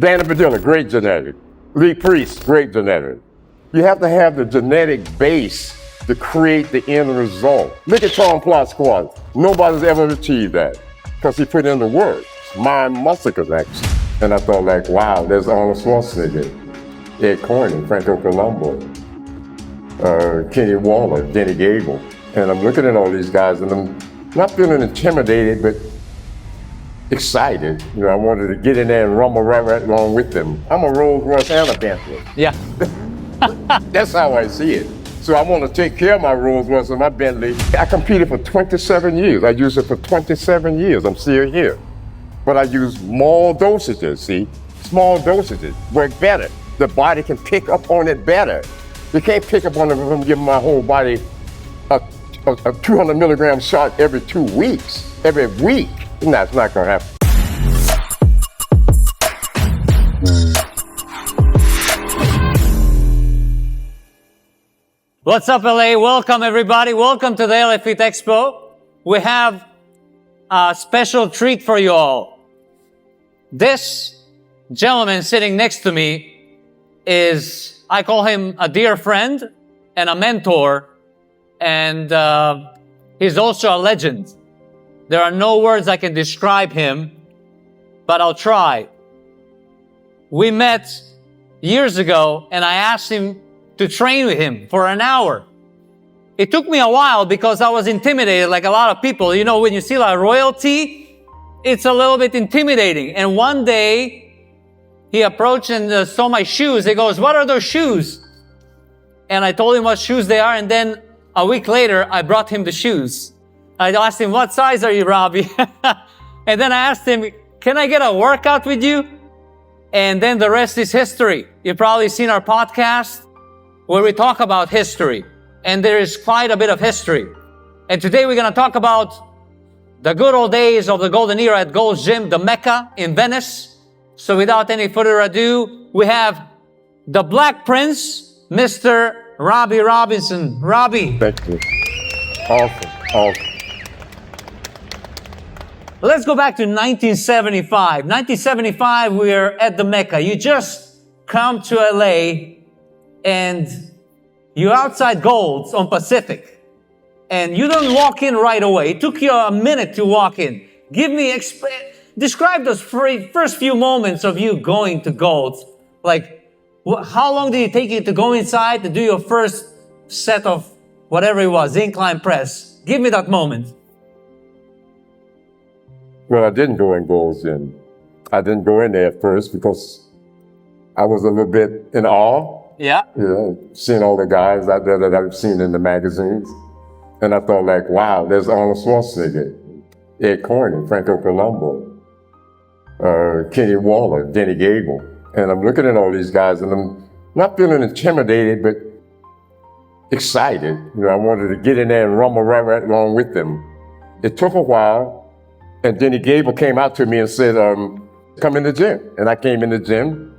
Danny Padilla, great genetic. Lee Priest, great genetic. You have to have the genetic base to create the end result. Look at Tom Plot squat. Nobody's ever achieved that because he put in the work. Mind muscle connection. And I thought like, wow, there's Arnold Schwarzenegger, Ed Corney, Franco Colombo, Kenny Waller, Denny Gable. And I'm looking at all these guys and I'm not feeling intimidated, but excited. You know, I wanted to get in there and rumble right along with them. I'm a Rolls Royce and a Bentley. Yeah. That's how I see it. So I want to take care of my Rolls Royce and my Bentley. I competed for 27 years. I used it for 27 years. I'm still here. But I use small dosages, see? Small dosages work better. The body can pick up on it better. You can't pick up on it if I'm giving my whole body a 200 milligram shot every 2 weeks, every week. No, it's not going to happen. What's up, LA? Welcome, everybody. Welcome to the LA Fit Expo. We have a special treat for you all. This gentleman sitting next to me is, I call him a dear friend and a mentor, and he's also a legend. There are no words I can describe him, but I'll try. We met years ago, and I asked him to train with him for an hour. It took me a while because I was intimidated like a lot of people. You know, when you see like royalty, it's a little bit intimidating. And one day, he approached and saw my shoes. He goes, "What are those shoes?" And I told him what shoes they are, and then a week later, I brought him the shoes. I asked him, "What size are you, Robby?" And then I asked him, "Can I get a workout with you?" And then the rest is history. You've probably seen our podcast where we talk about history. And there is quite a bit of history. And today we're going to talk about the good old days of the golden era at Gold's Gym, the Mecca in Venice. So without any further ado, we have the Black Prince, Mr. Robby Robinson. Robby. Thank you. Awesome. Let's go back to 1975. 1975, we're at the Mecca. You just come to LA and you're outside Gold's on Pacific. And you don't walk in right away. It took you a minute to walk in. Describe those first few moments of you going to Gold's. Like, how long did it take you to go inside to do your first set of whatever it was, incline press? Give me that moment. Well, I didn't go in Gold's Gym. I didn't go in there at first because I was a little bit in awe. Yeah. You know, seeing all the guys out there that I've seen in the magazines. And I thought like, wow, there's Arnold Schwarzenegger, Ed Corney, Franco Colombo, Kenny Waller, Denny Gable. And I'm looking at all these guys and I'm not feeling intimidated, but excited. You know, I wanted to get in there and rumble right along with them. It took a while. And Denny Gable came out to me and said, come in the gym. And I came in the gym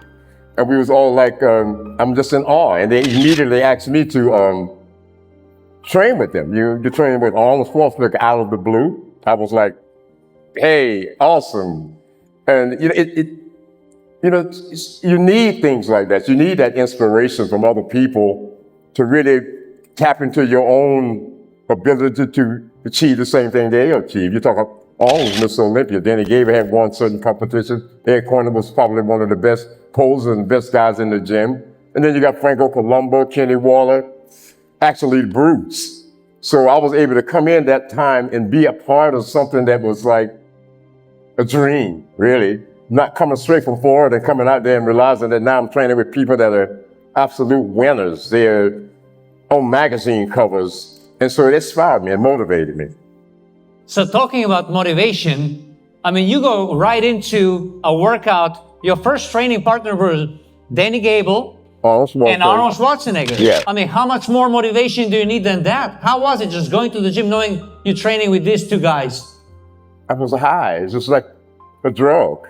and we was all like, I'm just in awe. And they immediately asked me to train with them. You train with Arnold Schwarzenegger out of the blue. I was like, hey, awesome. And you need things like that. You need that inspiration from other people to really tap into your own ability to achieve the same thing they achieve. You talk about all of Mr. Olympia. Denny Gable had won certain competitions. Ed Corney was probably one of the best posers and best guys in the gym. And then you got Franco Colombo, Kenny Waller, actually Bruce. So I was able to come in that time and be a part of something that was like a dream, really. Not coming straight from Florida and coming out there and realizing that now I'm training with people that are absolute winners. They're on magazine covers. And so it inspired me and motivated me. So talking about motivation, I mean, you go right into a workout. Your first training partner was Denny Gable and Arnold Schwarzenegger. Yeah. I mean, how much more motivation do you need than that? How was it just going to the gym knowing you're training with these two guys? I was high. It's just like a drug.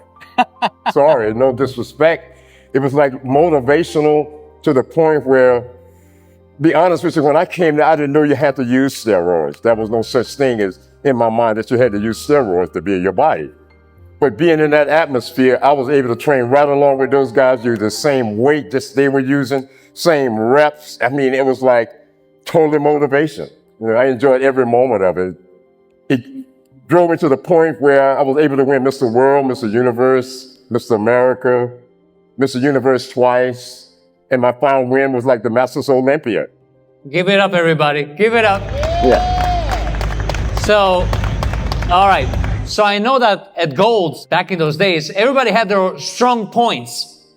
Sorry, no disrespect. It was like motivational to the point where, be honest with you, when I came there, I didn't know you had to use steroids. There was no such thing as in my mind that you had to use steroids to be in your body. But being in that atmosphere, I was able to train right along with those guys, use the same weight that they were using, same reps. I mean, it was like totally motivation. You know, I enjoyed every moment of it. It drove me to the point where I was able to win Mr. World, Mr. Universe, Mr. America, Mr. Universe twice. And my final win was like the Masters Olympia. Give it up, everybody. Give it up. Yeah. So, all right. So I know that at Gold's, back in those days, everybody had their strong points.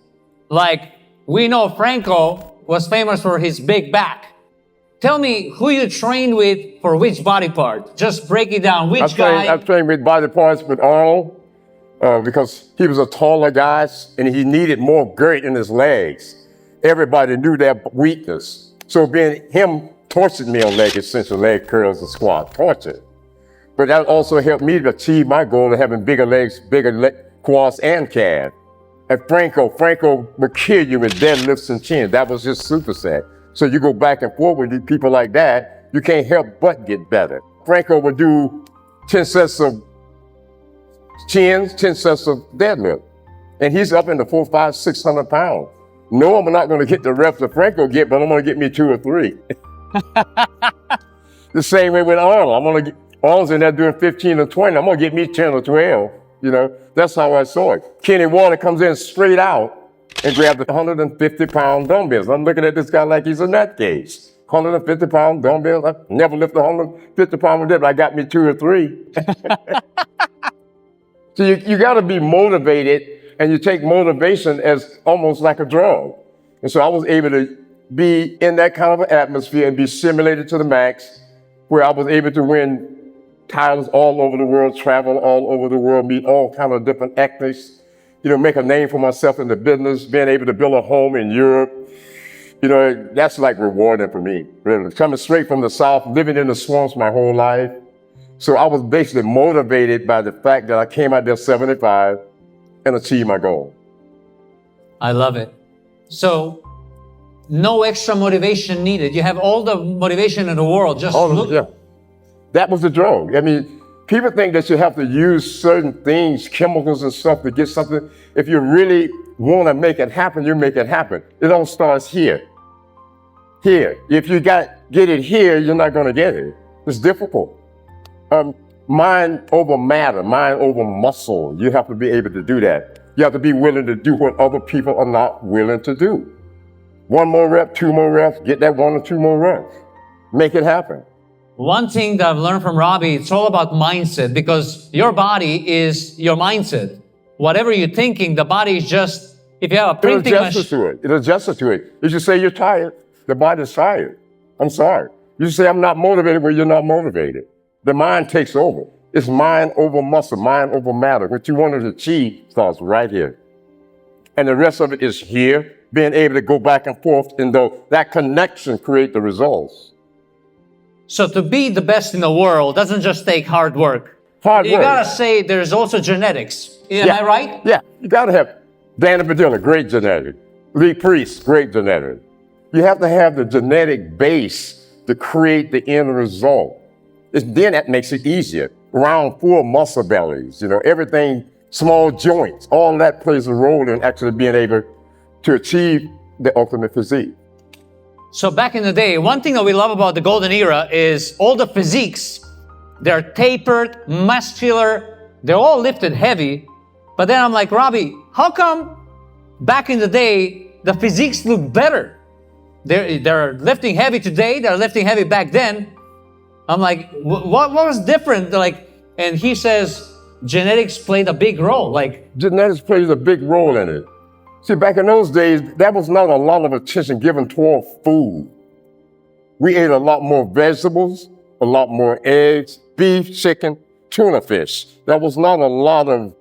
Like, we know Franco was famous for his big back. Tell me who you trained with for which body part. Just break it down. Which guy? I trained with body parts with Arnold because he was a taller guy and he needed more girth in his legs. Everybody knew their weakness. So being him tortured me on leg extension, leg curls, and squat. Tortured. But that also helped me to achieve my goal of having bigger legs, quads, and calf. And Franco would kill you with deadlifts and chins. That was his superset. So you go back and forth with people like that, you can't help but get better. Franco would do 10 sets of chins, 10 sets of deadlift. And he's up in the 400, 500, 600 pounds. No, I'm not going to get the reps that Franco get, but I'm going to get me 2 or 3. The same way with Arnold. Arnold's in there doing 15 or 20. I'm going to get me 10 or 12. You know, that's how I saw it. Kenny Water comes in straight out and grabs the 150-pound dumbbells. I'm looking at this guy like he's a nutcase. 150-pound dumbbells. I never lifted 150-pound with that, but I got me 2 or 3. So you got to be motivated, and you take motivation as almost like a drug. And so I was able to be in that kind of an atmosphere and be stimulated to the max, where I was able to win titles all over the world, travel all over the world, meet all kind of different actors, you know, make a name for myself in the business, being able to build a home in Europe. You know, that's like rewarding for me, really. Coming straight from the South, living in the swamps my whole life. So I was basically motivated by the fact that I came out there 75 and achieved my goal. I love it. So, no extra motivation needed. You have all the motivation in the world. Just look. Yeah. That was the drug. I mean, people think that you have to use certain things, chemicals and stuff to get something. If you really want to make it happen, you make it happen. It all starts here. Here. If you get it here, you're not going to get it. It's difficult. Mind over matter, mind over muscle. You have to be able to do that. You have to be willing to do what other people are not willing to do. 1 more rep, 2 more reps, get that 1 or 2 more reps. Make it happen. One thing that I've learned from Robby, it's all about mindset, because your body is your mindset. Whatever you're thinking, the body is just, if you have a printing machine. It adjusts to it. If you say you're tired, the body's tired. I'm sorry. You say I'm not motivated, well, you're not motivated. The mind takes over. It's mind over muscle, mind over matter. What you want to achieve starts right here. And the rest of it is here, being able to go back and forth, and that connection creates the results. So to be the best in the world doesn't just take hard work. You gotta say there's also genetics. Am I right? Yeah, you gotta have Danny Padilla, great genetic. Lee Priest, great genetic. You have to have the genetic base to create the end result. Then that makes it easier. Round, full muscle bellies, you know, everything, small joints, all that plays a role in actually being able to achieve the ultimate physique. So back in the day, one thing that we love about the golden era is all the physiques. They're tapered, muscular, they're all lifted heavy. But then I'm like, Robby, how come back in the day, the physiques look better? They're lifting heavy today, they're lifting heavy back then. I'm like, what was different? Like, and he says, genetics played a big role. Like, genetics plays a big role in it. See, back in those days, there was not a lot of attention given toward food. We ate a lot more vegetables, a lot more eggs, beef, chicken, tuna fish. There was not a lot of,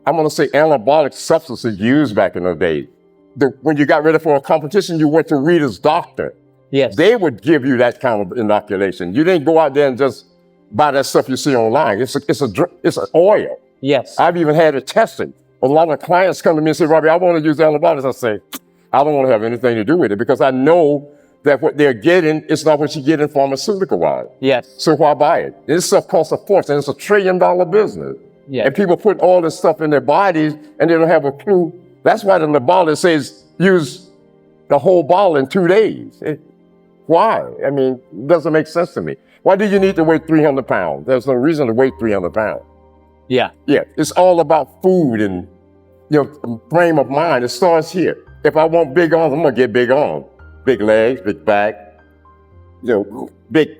I'm going to say, anabolic substances used back in those days. When you got ready for a competition, you went to Rita's doctor. Yes. They would give you that kind of inoculation. You didn't go out there and just buy that stuff you see online. It's an oil. Yes. I've even had it tested. A lot of clients come to me and say, Robby, I want to use antibiotics. I say, I don't want to have anything to do with it because I know that what they're getting is not what you get in pharmaceutical-wise. Yes. So why buy it? This stuff costs a fortune. It's $1 trillion business. Yeah. And people put all this stuff in their bodies and they don't have a clue. That's why in the bottle it says use the whole bottle in 2 days. Why? I mean, it doesn't make sense to me. Why do you need to weigh 300 pounds? There's no reason to weigh 300 pounds. Yeah. Yeah, it's all about food and frame of mind. It starts here. If I want big arms, I'm gonna get big arms, big legs, big back, big,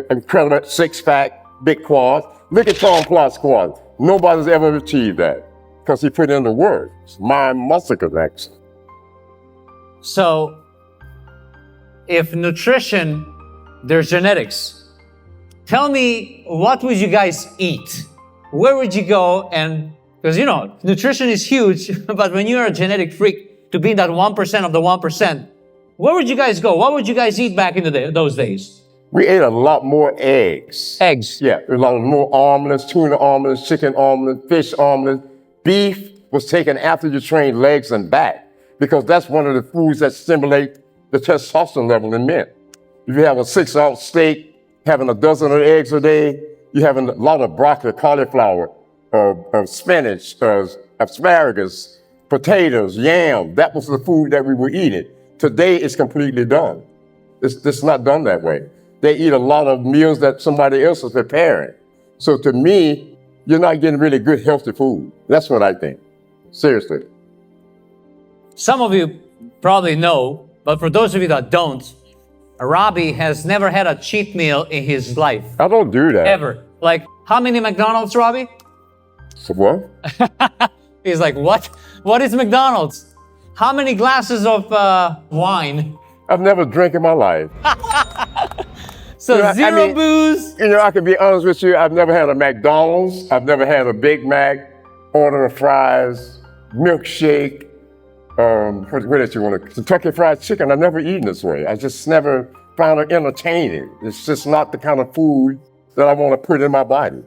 incredible six-pack, big quads. Look at Tom Plot's quads. Nobody's ever achieved that because he put in the work. It's mind-muscle connection. So, if nutrition, there's genetics. Tell me, what would you guys eat? Where would you go? And because nutrition is huge, but when you're a genetic freak, to be in that 1% of the 1%, where would you guys go? What would you guys eat back in those days? We ate a lot more eggs. Eggs. Yeah, a lot more omelets, tuna omelets, chicken omelets, fish omelets. Beef was taken after you trained legs and back because that's one of the foods that stimulate the testosterone level in men. If you have a 6-ounce steak, having a dozen of eggs a day, you're having a lot of broccoli, cauliflower, spinach, asparagus, potatoes, yam. That was the food that we were eating. Today, it's completely done. It's not done that way. They eat a lot of meals that somebody else is preparing. So to me, you're not getting really good, healthy food. That's what I think. Seriously. Some of you probably know, but for those of you that don't, Robby has never had a cheat meal in his life. I don't do that. Ever. Like, how many McDonald's, Robby? So what? He's like, what? What is McDonald's? How many glasses of wine? I've never drank in my life. So zero booze? I can be honest with you. I've never had a McDonald's. I've never had a Big Mac, order of fries, milkshake. What did you want? Kentucky Fried Chicken. I've never eaten this way. I just never found it entertaining. It's just not the kind of food that I want to put in my body.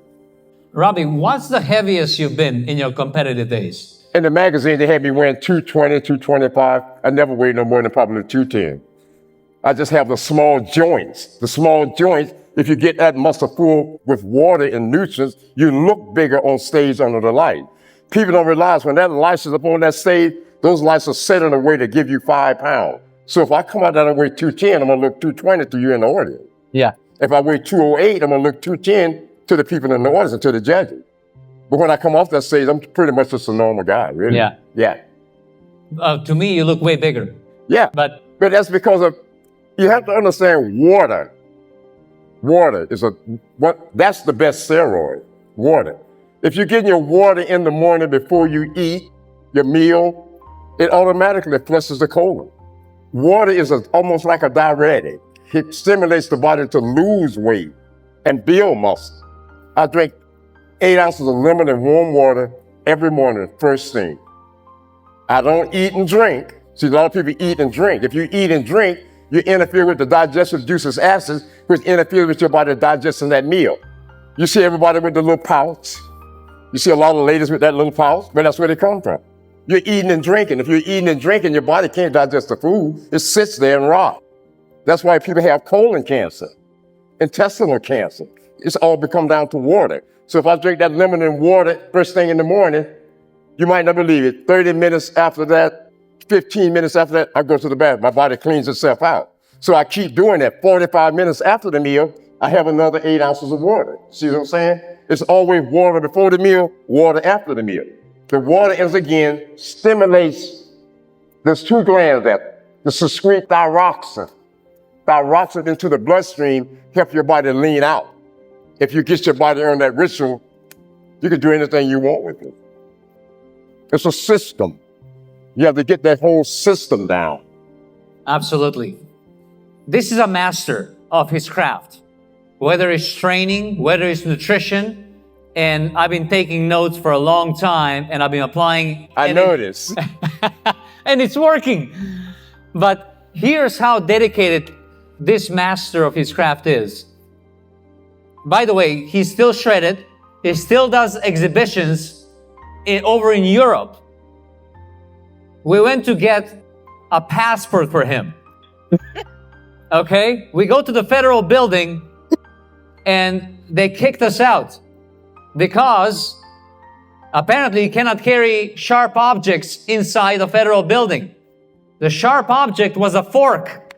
Robby, what's the heaviest you've been in your competitive days? In the magazine, they had me weighing 220, 225. I never weighed no more than probably 210. I just have the small joints. The small joints, if you get that muscle full with water and nutrients, you look bigger on stage under the light. People don't realize when that light is up on that stage, those lights are set in a way to give you 5 pounds. So if I come out there and weigh 210, I'm going to look 220 to you in the audience. Yeah. If I weigh 208, I'm going to look 210 to the people in the audience and to the judges. But when I come off that stage, I'm pretty much just a normal guy, really. Yeah. Yeah. To me, you look way bigger. Yeah. But that's because you have to understand water. Water is that's the best steroid, water. If you're getting your water in the morning before you eat your meal, it automatically flushes the colon. Water is almost like a diuretic. It stimulates the body to lose weight and build muscle. I drink 8 ounces of lemon and warm water every morning, first thing. I don't eat and drink. See, a lot of people eat and drink. If you eat and drink, you interfere with the digestive juices, acids, which interfere with your body digesting that meal. You see everybody with the little pouch. You see a lot of ladies with that little pouch, but that's where they come from. You're eating and drinking. If you're eating and drinking, your body can't digest the food. It sits there and rots. That's why people have colon cancer, intestinal cancer. It's all become down to water. So if I drink that lemon and water first thing in the morning, you might not believe it. 30 minutes after that, 15 minutes after that, I go to the bathroom. My body cleans itself out. So I keep doing that. 45 minutes after the meal, I have another 8 ounces of water. See what I'm saying? It's always water before the meal, water after the meal. The water is again stimulates, there's 2 glands that secrete thyroxine. Thyroxine into the bloodstream help your body lean out. If you get your body on that ritual, you can do anything you want with it. It's a system. You have to get that whole system down. Absolutely. This is a master of his craft, whether it's training, whether it's nutrition. And I've been taking notes for a long time and I've been applying. I noticed. And it's working. But here's how dedicated this master of his craft is. By the way, he's still shredded. He still does exhibitions over in Europe. We went to get a passport for him. Okay? We go to the federal building and they kicked us out because Apparently, you cannot carry sharp objects inside the federal building. The sharp object was a fork.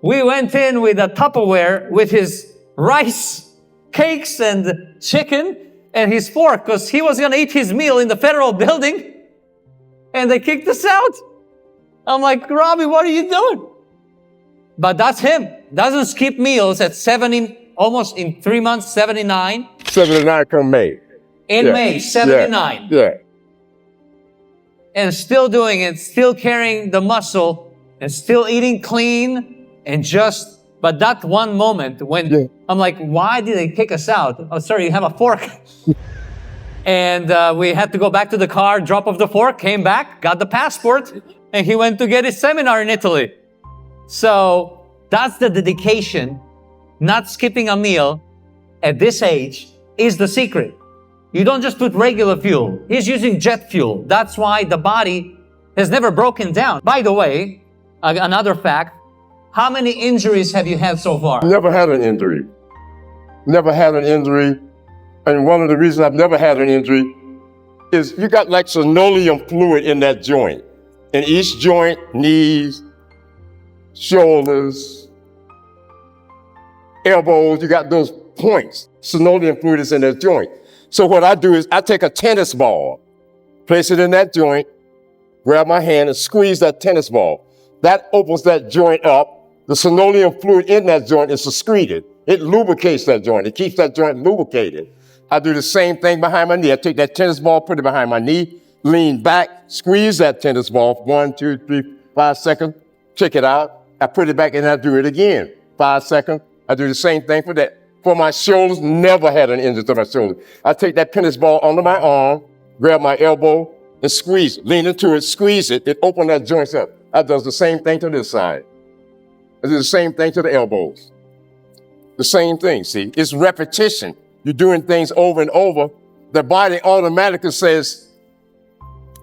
We went in with a Tupperware with his rice, cakes, and chicken, and his fork, because he was going to eat his meal in the federal building, and they kicked us out. I'm like, Robby, what are you doing? But that's him. Doesn't skip meals at 70, almost in 3 months, 79. 79 come May. In May, 79. Yeah. And still doing it, still carrying the muscle, and still eating clean, and but that one moment when I'm like, why did they kick us out? Oh, sorry, you have a fork. And we had to go back to the car, drop off the fork, came back, got the passport, and he went to get his seminar in Italy. So that's the dedication. Not skipping a meal at this age is the secret. You don't just put regular fuel. He's using jet fuel. That's why the body has never broken down. By the way, another fact, how many injuries have you had so far? Never had an injury. Never had an injury. And one of the reasons I've never had an injury is you got like synovial fluid in that joint. In each joint, knees, shoulders, elbows, you got those points. Synovial fluid is in that joint. So what I do is I take a tennis ball, place it in that joint, grab my hand and squeeze that tennis ball. That opens that joint up. The synovial fluid in that joint is secreted. It lubricates that joint. It keeps that joint lubricated. I do the same thing behind my knee. I take that tennis ball, put it behind my knee, lean back, squeeze that tennis ball, 1, 2, 3, 5 seconds, check it out. I put it back and I do it again. 5 seconds. I do the same thing for that. For my shoulders, never had an injury to my shoulder. I take that tennis ball under my arm, grab my elbow, and squeeze it. Lean into it, squeeze it. It opens that joint up. I do the same thing to this side. I do the same thing to the elbows. The same thing, see? It's repetition. You're doing things over and over. The body automatically says,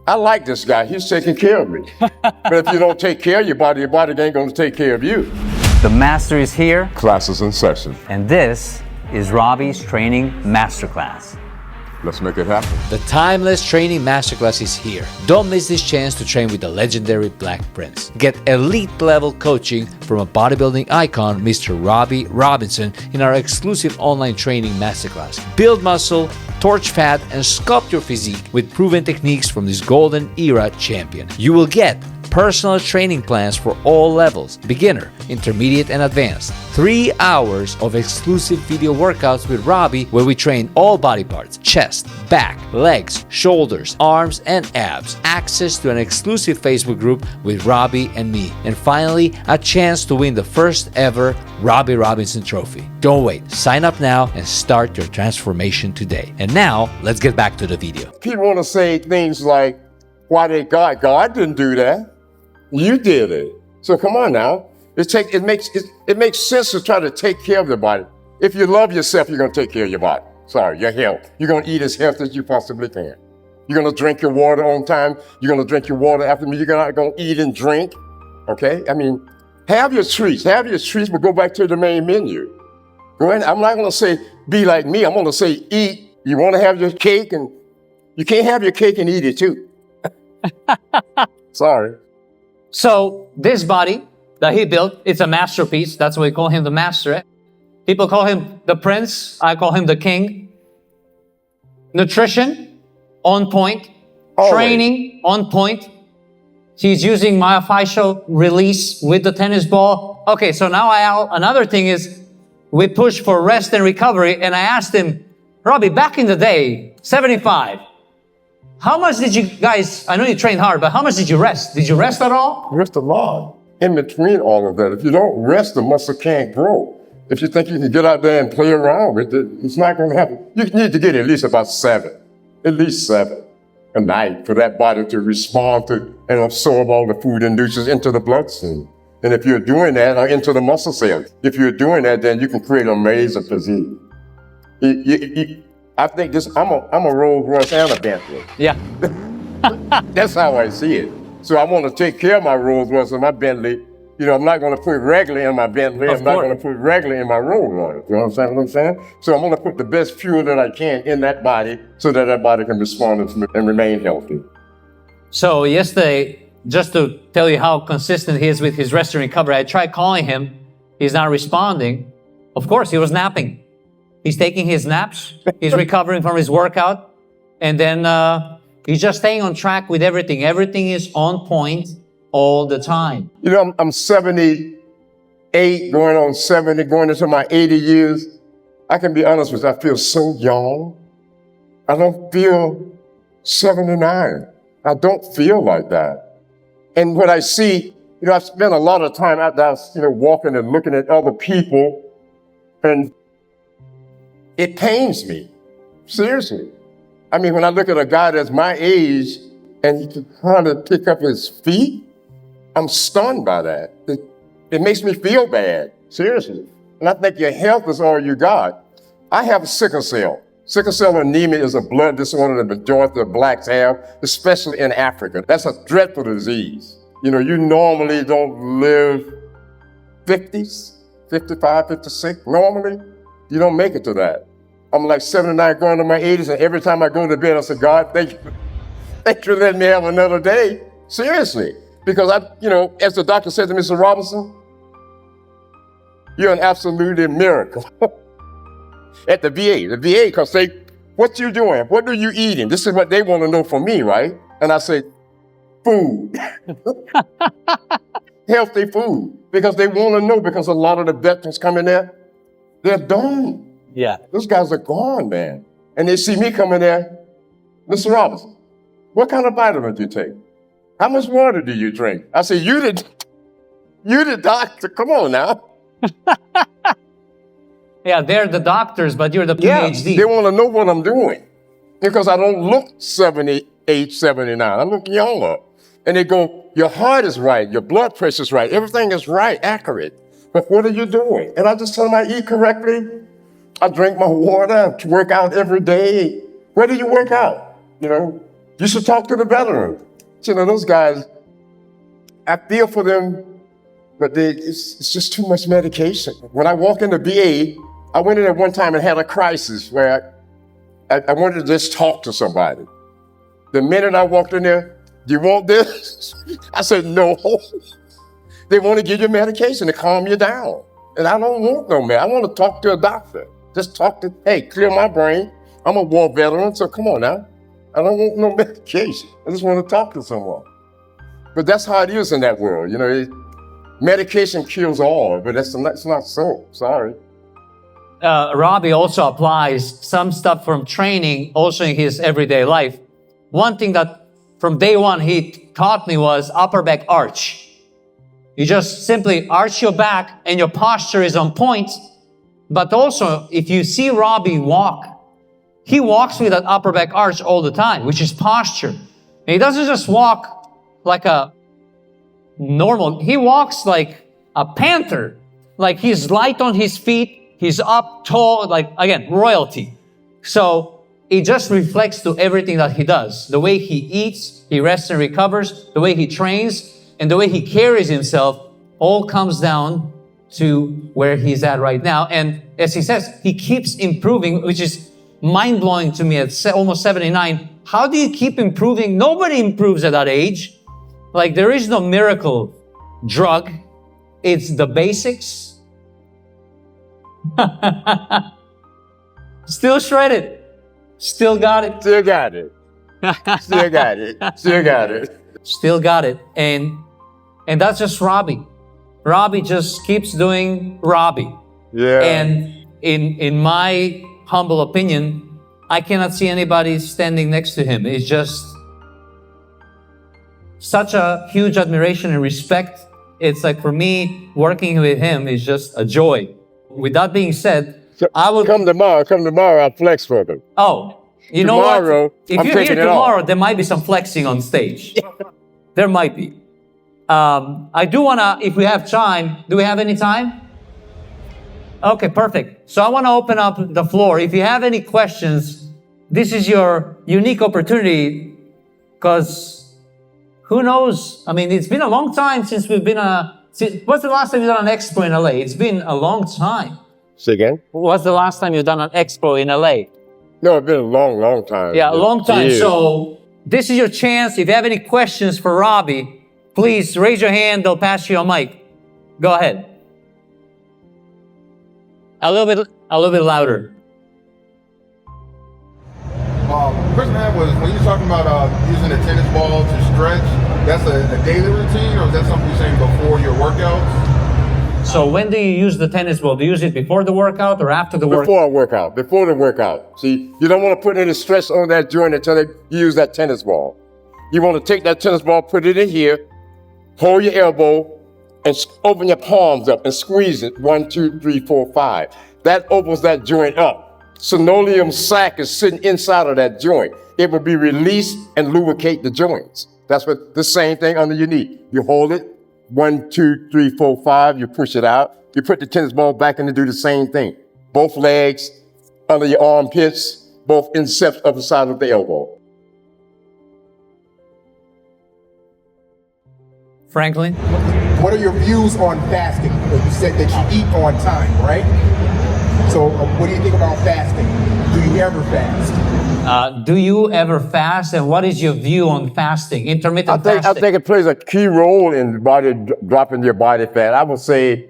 I like this guy. He's taking care of me. But if you don't take care of your body ain't going to take care of you. The master is here. Classes in session. And this is Robby's Training Masterclass. Let's make it happen. The Timeless Training Masterclass is here. Don't miss this chance to train with the legendary Black Prince. Get elite level coaching from a bodybuilding icon, Mr. Robby Robinson, in our exclusive online training masterclass. Build muscle, torch fat, and sculpt your physique with proven techniques from this golden era champion. You will get personal training plans for all levels, beginner, intermediate, and advanced. 3 hours of exclusive video workouts with Robby where we train all body parts, chest, back, legs, shoulders, arms, and abs. Access to an exclusive Facebook group with Robby and me. And finally, a chance to win the first ever Robby Robinson trophy. Don't wait. Sign up now and start your transformation today. And now, let's get back to the video. People want to say things like, why did God? God didn't do that. You did it. So come on now. It makes sense to try to take care of the body. If you love yourself, you're going to take care of your body. Sorry, your health. You're going to eat as healthy as you possibly can. You're going to drink your water on time. You're going to drink your water after me. You're not going to eat and drink. Okay? I mean, have your treats. Have your treats, but go back to the main menu. Go ahead. I'm not going to say, be like me. I'm going to say, eat. You want to have your cake, and you can't have your cake and eat it too. Sorry. So this body that he built, it's a masterpiece. That's why we call him the master. People call him the prince. I call him the king. Nutrition, on point. Always. Training, on point. He's using myofascial release with the tennis ball. Okay, so now another thing is we push for rest and recovery. And I asked him, Robby, back in the day, 75, how much did you guys, I know you trained hard, but how much did you rest? Did you rest at all? Rest a lot. In between all of that, if you don't rest, the muscle can't grow. If you think you can get out there and play around with it, it's not going to happen. You need to get at least about 7 a night for that body to respond to and absorb all the food and nutrients into the bloodstream. And if you're doing that, or into the muscle cells, if you're doing that, then you can create an amazing physique. I think this, I'm a Rolls Royce and a Bentley. Yeah. That's how I see it. So I want to take care of my Rolls Royce and my Bentley You know, I'm not going to put regular in my Bentley. I'm not going to put regular in my Rolls Royce. You know what I'm saying? So I'm going to put the best fuel that I can in that body so that that body can respond and remain healthy. So yesterday, just to tell you how consistent he is with his rest and recovery, I tried calling him. He's not responding. Of course, he was napping. He's taking his naps. He's recovering from his workout. And then he's just staying on track with everything. Everything is on point all the time. You know, I'm 78, going on 70, going into my 80 years. I can be honest with you, I feel so young. I don't feel 79. I don't feel like that. And what I see, you know, I've spent a lot of time out there, you know, walking and looking at other people, and it pains me, seriously. I mean, when I look at a guy that's my age and he can hardly pick up his feet, I'm stunned by that. It makes me feel bad, seriously. And I think your health is all you got. I have sickle cell. Sickle cell anemia is a blood disorder that the majority of blacks have, especially in Africa. That's a dreadful disease. You know, you normally don't live 50s, 55, 56. Normally, you don't make it to that. I'm like 79 going to my 80s, and every time I go to bed, I say, God, thank you for letting me have another day. Seriously. Because you know, as the doctor said to Mr. Robinson, you're an absolute miracle. At the VA, because what you doing? What are you eating? This is what they want to know from me, right? And I say, food. Healthy food. Because they want to know, because a lot of the veterans come in there, they're done. Yeah. Those guys are gone, man. And they see me coming there, Mr. Robinson, what kind of vitamin do you take? How much water do you drink? I say, you the doctor, come on now. Yeah, they're the doctors, but you're the Yeah, PhD. they want to know what I'm doing. Because I don't look 78, 79. I look younger. And they go, your heart is right, your blood pressure is right, everything is right, accurate. But what are you doing? And I just tell them I eat correctly. I drink my water, I work out every day. Where do you work out? You know, you should talk to the veterans. You know, those guys, I feel for them, but it's just too much medication. When I walk in the VA, I went in there one time and had a crisis where I wanted to just talk to somebody. The minute I walked in there, do you want this? I said, no. They want to give you medication to calm you down. And I don't want no man. I want to talk to a doctor. Just talk to, hey, clear my brain. I'm a war veteran, so come on now. I don't want no medication. I just want to talk to someone. But that's how it is in that world. You know, medication kills all, but that's not so. Sorry. Robby also applies some stuff from training also in his everyday life. One thing that from day one he taught me was upper back arch. You just simply arch your back and your posture is on point. But also, if you see Robby walk, he walks with that upper back arch all the time, which is posture. And he doesn't just walk like a normal, he walks like a panther. Like he's light on his feet, he's up tall, like again, royalty. So it just reflects to everything that he does. The way he eats, he rests and recovers, the way he trains, and the way he carries himself all comes down to where he's at right now. And as he says, he keeps improving, which is mind-blowing to me at almost 79. How do you keep improving? Nobody improves at that age. Like there is no miracle drug. It's the basics. Still shredded. Still got it. Still got it. Still got it. Still got it. Still got it. And that's just Robby. Robby just keeps doing Robby. Yeah. And in my humble opinion, I cannot see anybody standing next to him. It's just such a huge admiration and respect. It's like for me, working with him is just a joy. With that being said, So I will come tomorrow, I'll flex for them. Oh, you know Tomorrow, what? If I'm you're here taking it tomorrow, off. there might be some flexing on stage. There might be. I do want to, if we have time, do we have any time? Okay, perfect. So I want to open up the floor. If you have any questions, this is your unique opportunity because who knows? I mean, it's been a long time since we've been See, what's the last time you done an expo in LA? It's been a long time. Say again? What's the last time you've done an expo in LA? No, it's been a long, long time. Yeah, a long time. Years. So this is your chance. If you have any questions for Robby, please raise your hand. They'll pass you a mic. Go ahead. A little bit louder. Question I had was, when you're talking about using a tennis ball to stretch, that's a daily routine, or is that something you're saying before your workouts? So when do you use the tennis ball? Do you use it before the workout or after the workout? Before I work out. Before the workout. See, you don't want to put any stress on that joint until you use that tennis ball. You want to take that tennis ball, put it in here, hold your elbow, and open your palms up and squeeze it. 1, 2, 3, 4, 5. That opens that joint up. Synovium sac is sitting inside of that joint. It will be released and lubricate the joints. That's what the same thing under your knee. You hold it, 1, 2, 3, 4, 5. You push it out. You put the tennis ball back in and do the same thing. Both legs under your armpits, both inceps of the side of the elbow. Franklin? What are your views on fasting? You said that you eat on time, right? So what do you think about fasting? Do you ever fast? Do you ever fast? And what is your view on fasting, intermittent I fasting? think it plays a key role in dropping your body fat. I would say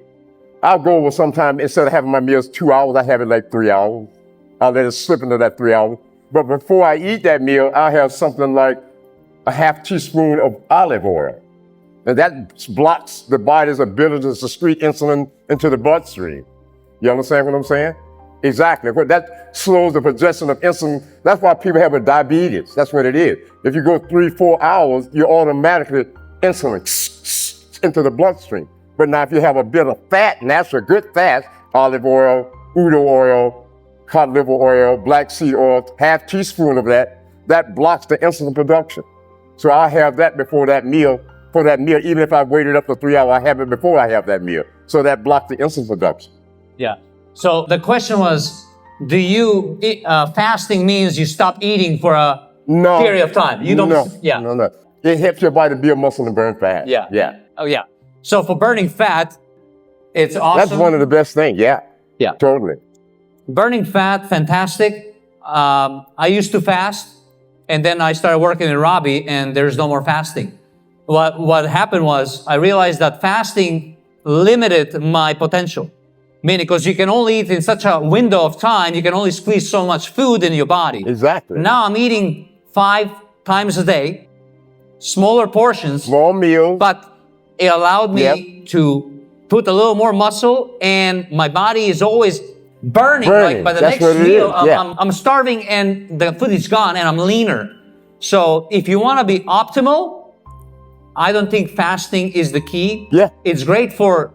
I'll go over sometime, instead of having my meals 2 hours, I have it like 3 hours. I'll let it slip into that 3 hours. But before I eat that meal, I'll have something like a half teaspoon of olive oil. And that blocks the body's ability to secrete insulin into the bloodstream. You understand what I'm saying? Exactly. That slows the production of insulin. That's why people have a diabetes. That's what it is. If you go 3-4 hours, you automatically insulin into the bloodstream. But now if you have a bit of fat, natural good fat, olive oil, udo oil, cod liver oil, black seed oil, half teaspoon of that blocks the insulin production. So I have that before that meal. For that meal, even if I waited up for 3 hours, I have it before I have that meal. So that blocks the insulin production. Yeah. So the question was, do you, fasting means you stop eating for a period of time? You don't, No. It helps your body build muscle and burn fat. Yeah. Yeah. Oh, yeah. So for burning fat, it's awesome. That's one of the best things. Yeah. Yeah. Totally. Burning fat, fantastic. I used to fast, and then I started working in Robby, and there's no more fasting. What happened was I realized that fasting limited my potential. Meaning, because you can only eat in such a window of time, you can only squeeze so much food in your body. Exactly. Now I'm eating 5 times a day, smaller portions, Small meals. but it allowed me to put a little more muscle, and my body is always burning. Like by the That's next what it meal, is. Yeah. I'm starving and the food is gone and I'm leaner. So if you want to be optimal, I don't think fasting is the key. Yeah. It's great for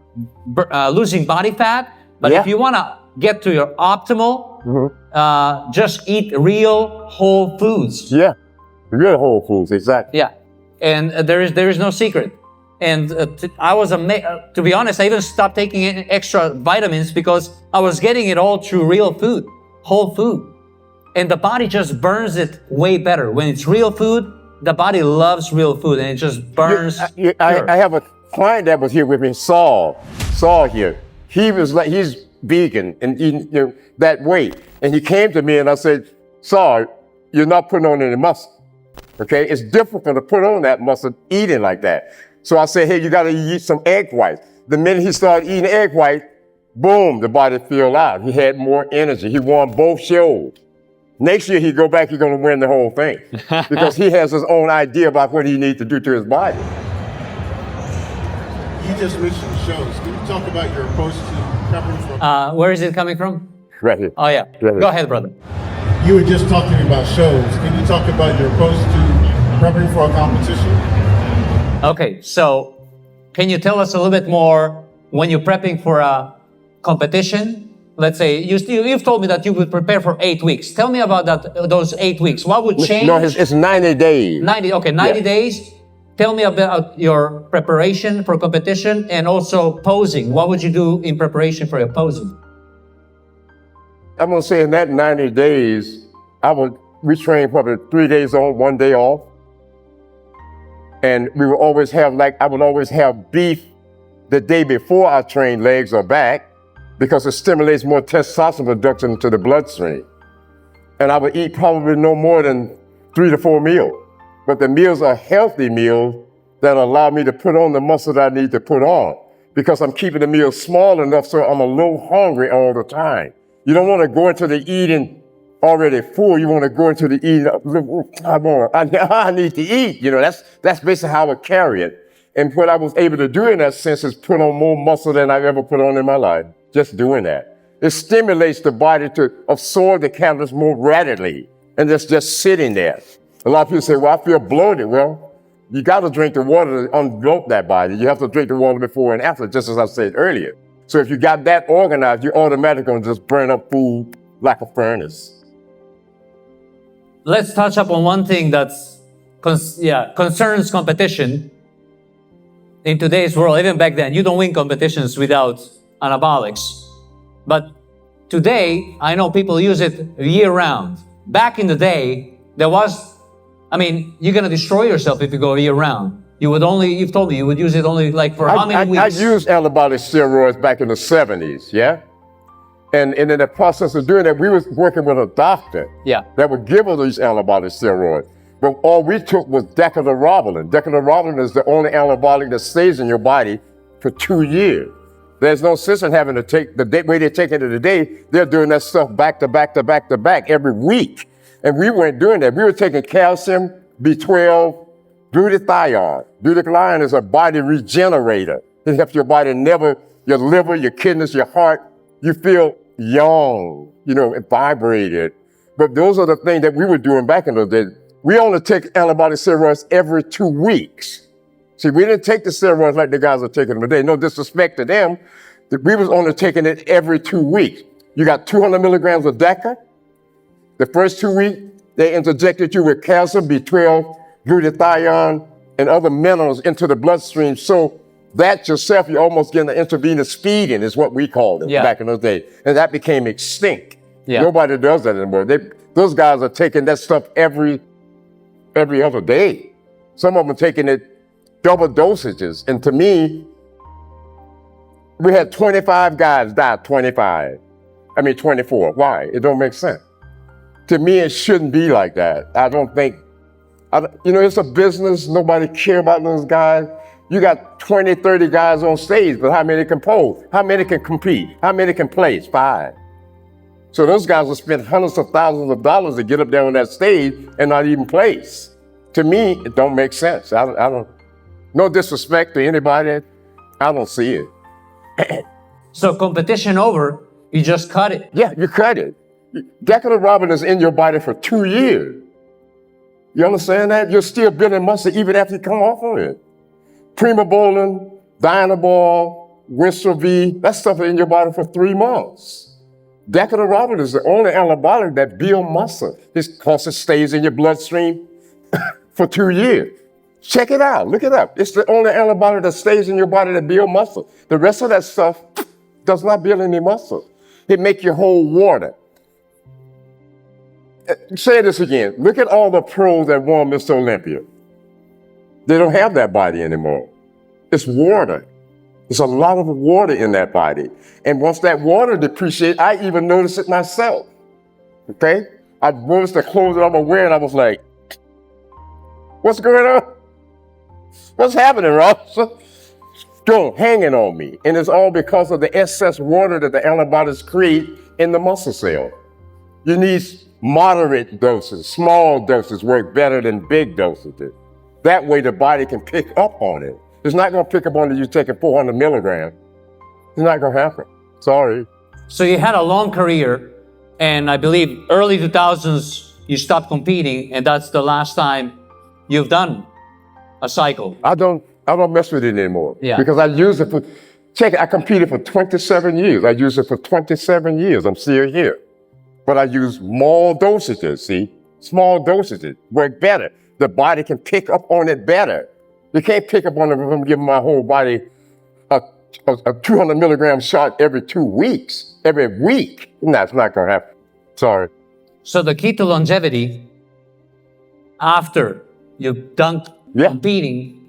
losing body fat, but if you want to get to your optimal, just eat real whole foods. Yeah. Real whole foods. Exactly. Yeah. And there is no secret. And I was amazed. To be honest, I even stopped taking extra vitamins because I was getting it all through real food, whole food. And the body just burns it way better. When it's real food, the body loves real food and it just burns. I have a client that was here with me, Saul here. He's vegan and eating that weight. And he came to me and I said, Saul, you're not putting on any muscle. Okay? It's difficult to put on that muscle eating like that. So I said, hey, you got to eat some egg whites. The minute he started eating egg white, boom, the body filled out. He had more energy. He won both shows. Next year, he go back, he's going to win the whole thing. Because he has his own idea about what he needs to do to his body. You just mentioned shows. Can you talk about your approach to prepping for... Where is it coming from? Right here. Oh, yeah. Right here. Go ahead, brother. You were just talking about shows. Can you talk about your approach to prepping for a competition? Okay, so can you tell us a little bit more when you're prepping for a competition? Let's say you've told me that you would prepare for 8 weeks. Tell me about those 8 weeks. What would change? No, it's 90 days. 90 days. Tell me about your preparation for competition and also posing. What would you do in preparation for your posing? I'm going to say in that 90 days, we train probably 3 days on, 1 day off. And we would always have, I would always have beef the day before I train legs or back because it stimulates more testosterone production into the bloodstream. And I would eat probably no more than 3 to 4 meals. But the meals are healthy meals that allow me to put on the muscle that I need to put on because I'm keeping the meals small enough so I'm a little hungry all the time. You don't want to go into the eating already full. You want to go into the eating, I need to eat. You know, that's basically how I would carry it. And what I was able to do in that sense is put on more muscle than I've ever put on in my life. Just doing that. It stimulates the body to absorb the calories more readily. And it's just sitting there. A lot of people say, well, I feel bloated. Well, you got to drink the water to unbloat that body. You have to drink the water before and after, just as I said earlier. So if you got that organized, you're automatically going to just burn up food like a furnace. Let's touch up on one thing that's concerns competition. In today's world, even back then, you don't win competitions without anabolics. But today, I know people use it year-round. Back in the day, you're going to destroy yourself if you go year-round. You've told me you would use it only like for how many weeks? I used anabolic steroids back in the 70s, yeah? And in the process of doing that, we was working with a doctor that would give us these anabolic steroids. But all we took was decadorobin. Decadorobin is the only anabolic that stays in your body for 2 years. There's no sense in having to take the way they take it today. They're doing that stuff back to back to back to back every week. And we weren't doing that. We were taking calcium, B12, glutathione. Glutathione is a body regenerator. It helps your body your liver, your kidneys, your heart. You feel young, and vibrated. But those are the things that we were doing back in those days. We only take anabolic steroids every 2 weeks. See, we didn't take the steroids like the guys are taking them today. No disrespect to them. We was only taking it every 2 weeks. You got 200 milligrams of DECA. The first 2 weeks, they interjected you with calcium, B12, glutathione, and other minerals into the bloodstream. So that yourself, you're almost getting the intravenous feeding is what we called it back in those days. And that became extinct. Yeah. Nobody does that anymore. Those guys are taking that stuff every other day. Some of them are taking it double dosages. And to me, we had 25 guys die, 24. Why? It don't make sense. To me, it shouldn't be like that. I don't think, it's a business. Nobody care about those guys. You got 20, 30 guys on stage, but how many can pose? How many can compete? How many can place? 5. So those guys will spend hundreds of thousands of dollars to get up there on that stage and not even place. To me, it don't make sense. I don't, no disrespect to anybody. I don't see it. So competition over, you just cut it. Yeah, you cut it. Decadorobin is in your body for 2 years. You understand that? You're still building muscle even after you come off of it. Primobolan, Dynabol, Winstrol, that stuff is in your body for 3 months. Decadorobin is the only anabolic that builds muscle. Because it stays in your bloodstream for 2 years. Check it out. Look it up. It's the only antibody that stays in your body that builds muscle. The rest of that stuff does not build any muscle. It makes you hold water. Say this again. Look at all the pros that won Mr. Olympia. They don't have that body anymore. It's water. There's a lot of water in that body. And once that water depreciates, I even noticed it myself. Okay? I noticed the clothes that I'm wearing. I was like, what's going on? What's happening, Ross? Still hanging on me. And it's all because of the excess water that the antibodies create in the muscle cell. You need moderate doses. Small doses work better than big doses. That way the body can pick up on it. It's not going to pick up on it you taking 400 milligrams. It's not going to happen. Sorry. So you had a long career, and I believe early 2000s you stopped competing, and that's the last time you've done a cycle. I don't mess with it anymore. Yeah. Because I use it I competed for 27 years. I used it for 27 years. I'm still here. But I use small dosages, see? Small dosages work better. The body can pick up on it better. You can't pick up on it if I'm giving my whole body a 200 milligram shot every 2 weeks, every week. No, it's not going to happen. Sorry. So the key to longevity, after you've done competing,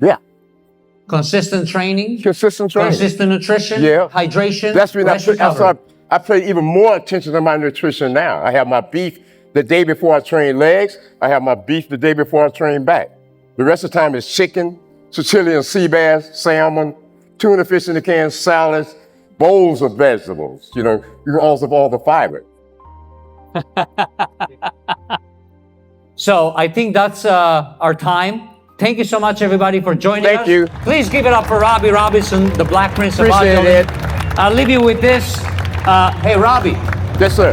consistent training, Consistent training. consistent nutrition, Yeah. hydration, That's when rest recovery. I pay even more attention to my nutrition now. I have my beef the day before I train legs. I have my beef the day before I train back. The rest of the time is chicken, Sicilian sea bass, salmon, tuna fish in the can, salads, bowls of vegetables. You know, you can also have all the fiber. So I think that's our time. Thank you so much, everybody, for joining us. Thank you. Please give it up for Robby Robinson, the Black Prince of Appreciate Bodybuilding. it. I'll leave you with this. Hey, Robby. Yes, sir.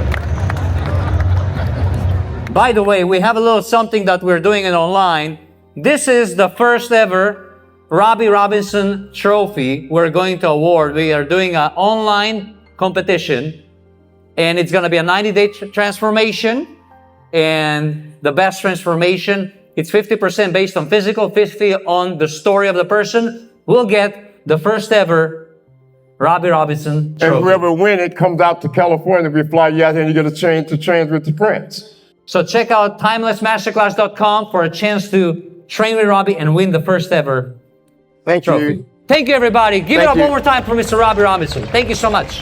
By the way, we have a little something that we're doing it online. This is the first ever Robby Robinson trophy we're going to award. We are doing an online competition, and it's going to be a 90-day transformation. And the best transformation, it's 50% based on physical, 50% on the story of the person. We'll get the first ever Robby Robinson trophy. And whoever wins it comes out to California. We fly you out here and you get a chance to train with the Prince. So check out timelessmasterclass.com for a chance to train with Robby and win the first ever Thank trophy. you. Thank you, everybody. Give it Thank up you. one more time for Mr. Robby Robinson. Thank you so much.